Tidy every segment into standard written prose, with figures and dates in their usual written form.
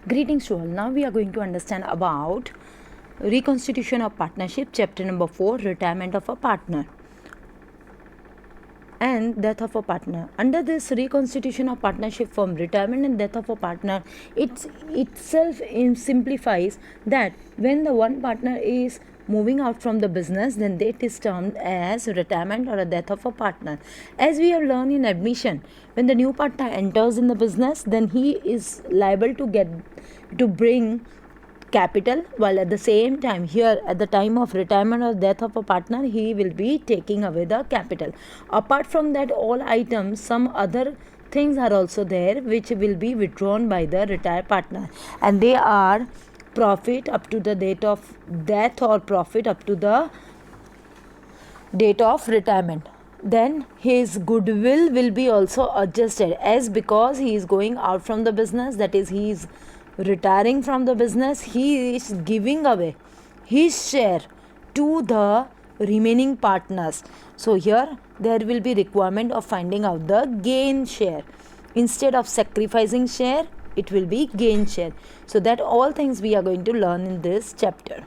Greetings to all. Now we are going to understand about reconstitution of partnership, chapter number 4, retirement of a partner and death of a partner. Under this reconstitution of partnership from retirement and death of a partner, it itself simplifies that when the one partner is moving out from the business, then that is termed as retirement or a death of a partner. As we have learned in admission, when the new partner enters in the business, then he is liable to bring capital, while at the same time here at the time of retirement or death of a partner, he will be taking away the capital. Apart from that, all items, some other things are also there which will be withdrawn by the retired partner, and they are profit up to the date of death or profit up to the date of retirement. Then his goodwill will be also adjusted, as because he is going out from the business, that is, he is retiring from the business, he is giving away his share to the remaining partners. So here there will be requirement of finding out the gain share. Instead of sacrificing share, it will be gain share. So that all things we are going to learn in this chapter.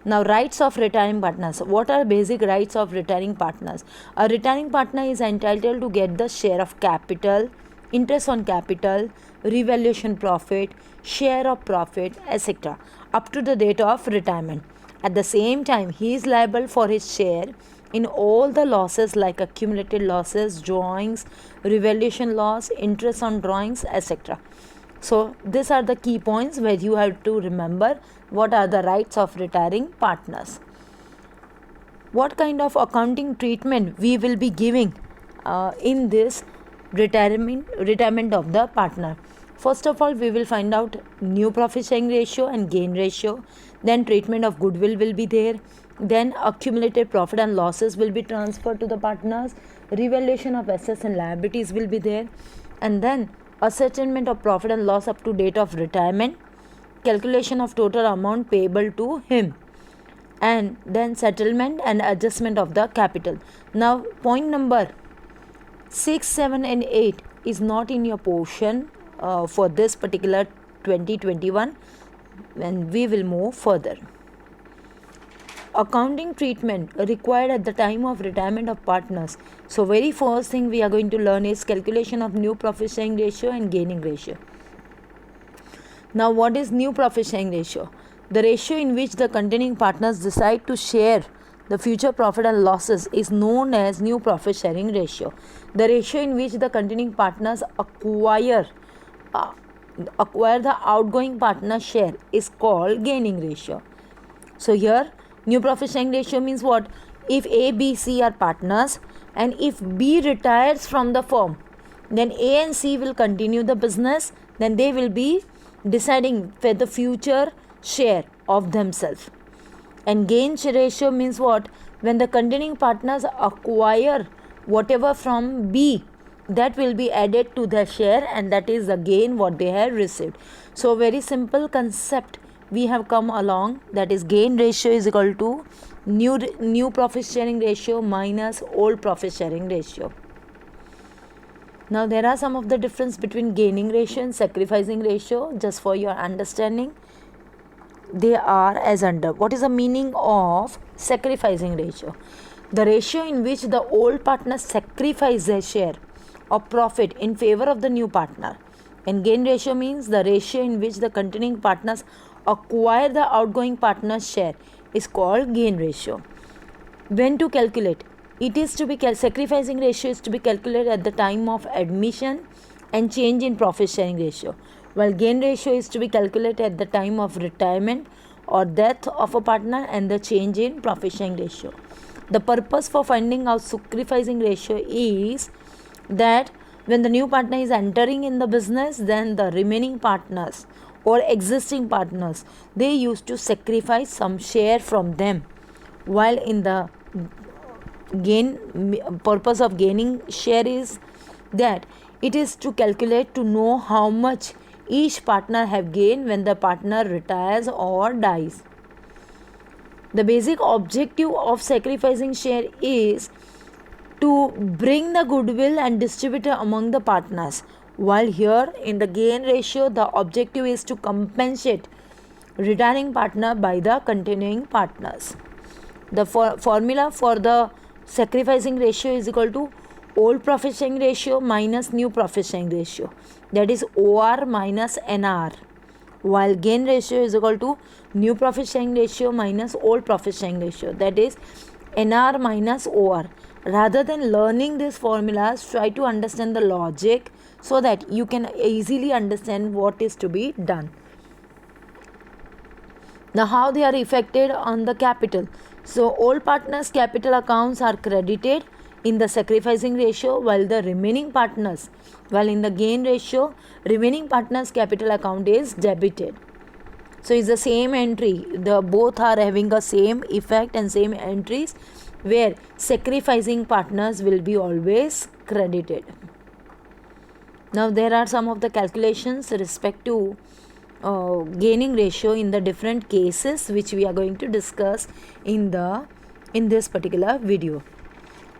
Now, rights of retiring partners. What are basic rights of retiring partners? A retiring partner is entitled to get the share of capital, interest on capital, revaluation profit, share of profit, etc. up to the date of retirement. At the same time, he is liable for his share in all the losses like accumulated losses, drawings, revaluation loss, interest on drawings, etc. So these are the key points where you have to remember what are the rights of retiring partners. What kind of accounting treatment we will be giving in this retirement of the partner. First of all, we will find out new profit sharing ratio and gain ratio. Then treatment of goodwill will be there. Then accumulated profit and losses will be transferred to the partners. Revaluation of assets and liabilities will be there. And then ascertainment of profit and loss up to date of retirement. Calculation of total amount payable to him. And then settlement and adjustment of the capital. Now, point number 6, 7 and 8 is not in your portion for this particular 2021, and we will move further. Accounting treatment required at the time of retirement of partners. So very first thing we are going to learn is calculation of new profit sharing ratio and gaining ratio. Now, what is new profit sharing ratio? The ratio in which the containing partners decide to share the future profit and losses is known as new profit sharing ratio. The ratio in which the containing partners acquire the outgoing partner share is called gaining ratio. So here new profit sharing ratio means what? If A, B, C are partners, and if B retires from the firm, then A and C will continue the business, then they will be deciding for the future share of themselves. And gain ratio means what? When the containing partners acquire whatever from B, that will be added to their share, and that is the gain what they have received. So very simple concept we have come along, that is gain ratio is equal to new profit sharing ratio minus old profit sharing ratio. Now there are some of the difference between gaining ratio and sacrificing ratio, just for your understanding. They are as under. What is the meaning of sacrificing ratio? The ratio in which the old partner sacrifices their share of profit in favor of the new partner. And gain ratio means the ratio in which the containing partners acquire the outgoing partner's share is called gain ratio. When to calculate? It is to be sacrificing ratio is to be calculated at the time of admission and change in profit sharing ratio, while gain ratio is to be calculated at the time of retirement or death of a partner and the change in profit sharing ratio. The purpose for finding out sacrificing ratio is that when the new partner is entering in the business, then the remaining partners or existing partners, they used to sacrifice some share from them, while in the purpose of gaining share is that it is to calculate to know how much each partner have gained when the partner retires or dies. The basic objective of sacrificing share is to bring the goodwill and distribute it among the partners, while here in the gain ratio the objective is to compensate retiring partner by the continuing partners. The formula for the sacrificing ratio is equal to old profit sharing ratio minus new profit sharing ratio, that is OR minus NR, while gain ratio is equal to new profit sharing ratio minus old profit sharing ratio, that is NR minus OR. Rather than learning these formulas, try to understand the logic so that you can easily understand what is to be done. Now, how they are affected on the capital. So, old partners' capital accounts are credited in the sacrificing ratio, while the remaining partners, while in the gain ratio, remaining partners' capital account is debited. So, it's the same entry. The both are having the same effect and same entries, where sacrificing partners will be always credited. Now, there are some of the calculations respect to gaining ratio in the different cases which we are going to discuss in this particular video.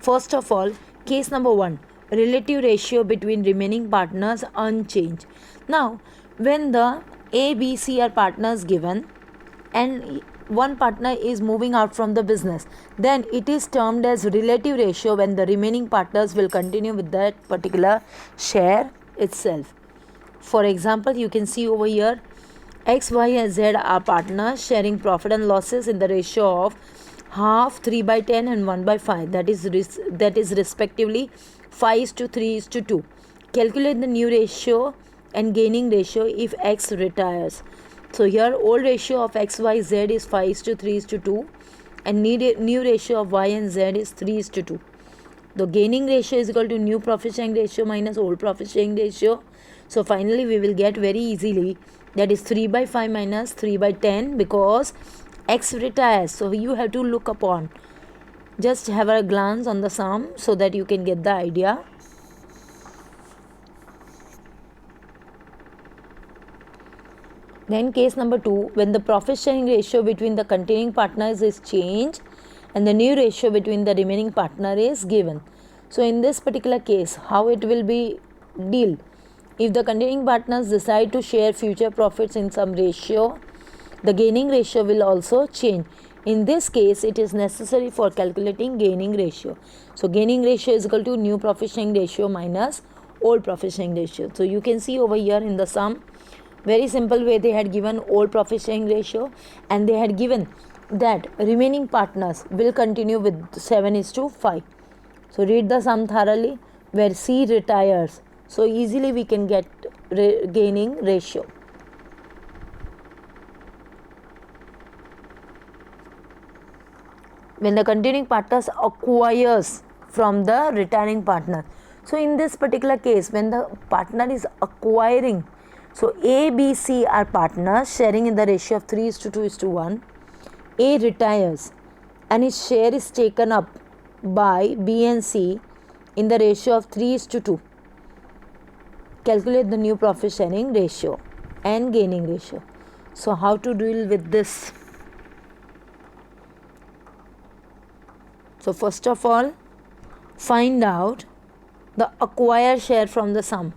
First of all, case number 1, relative ratio between remaining partners unchanged. Now, when the A, B, C are partners given and one partner is moving out from the business, then it is termed as relative ratio when the remaining partners will continue with that particular share itself. For example, you can see over here X, Y and Z are partners sharing profit and losses in the ratio of half, 3/10 and 1/5, that is respectively 5:3:2. Calculate the new ratio and gaining ratio if X retires. So here old ratio of X, Y, Z is 5:3:2 and new ratio of Y and Z is 3:2. The gaining ratio is equal to new profit sharing ratio minus old profit sharing ratio. So finally we will get very easily, that is 3/5 minus 3/10, because X retires. So you have to look upon, just have a glance on the sum so that you can get the idea. Then case number 2, when the profit sharing ratio between the containing partners is changed and the new ratio between the remaining partner is given. So in this particular case, how it will be deal? If the containing partners decide to share future profits in some ratio, the gaining ratio will also change. In this case, it is necessary for calculating gaining ratio. So gaining ratio is equal to new profit sharing ratio minus old profit sharing ratio. So you can see over here in the sum, very simple way, they had given old profit sharing ratio and they had given that remaining partners will continue with 7:5. So read the sum thoroughly, where C retires. So easily we can get gaining ratio. When the continuing partners acquires from the retiring partner. So in this particular case, when the partner is acquiring, so A, B, C are partners sharing in the ratio of 3:2:1. A retires and his share is taken up by B and C in the ratio of 3:2. Calculate the new profit sharing ratio and gaining ratio. So how to deal with this? So first of all, find out the acquired share from the sum.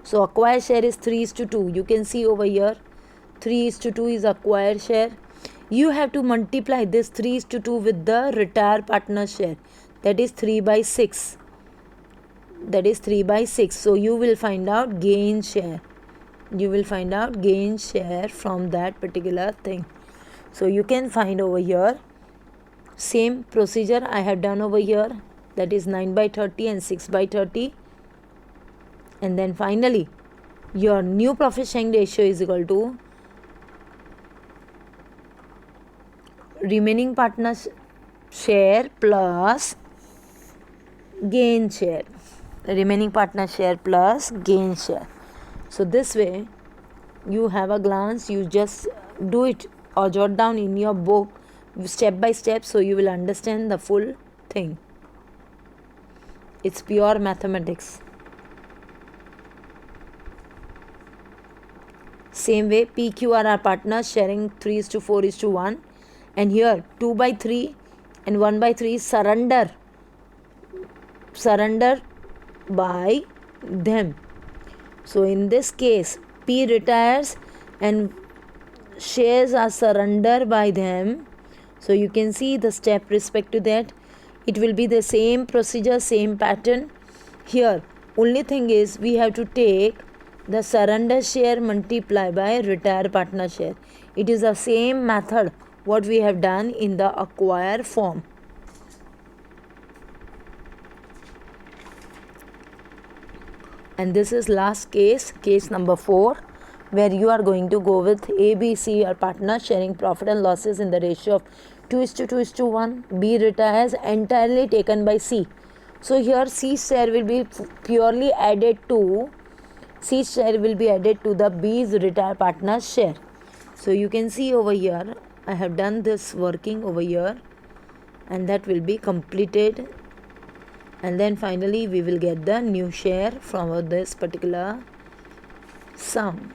So acquired share is 3:2. You can see over here 3:2 is acquired share. You have to multiply this 3:2 with the retired partner share, that is 3/6. That is 3/6. So you will find out gain share. You will find out gain share from that particular thing. So you can find over here, same procedure I have done over here, that is 9/30 and 6/30. And then finally your new profit sharing ratio is equal to remaining partners share plus gain share. Remaining partner share plus gain share. So this way you have a glance, you just do it or jot down in your book step by step, so you will understand the full thing. It's pure mathematics. Same way, PQR are partners sharing 3:4:1, and here 2/3 and 1/3 surrender by them. So in this case, P retires and shares are surrendered by them. So you can see the step respect to that. It will be the same procedure, same pattern. Here, only thing is we have to take the surrender share multiply by retire partner share. It is the same method what we have done in the acquire form. And this is last case number 4, where you are going to go with A, B, C are partners sharing profit and losses in the ratio of 2:2:1. B retires entirely taken by C. So here C share will be purely added to the B's retire partner's share. So you can see over here, I have done this working over here, and that will be completed, and then finally we will get the new share from this particular sum.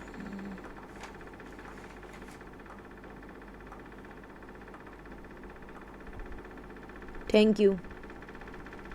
Thank you.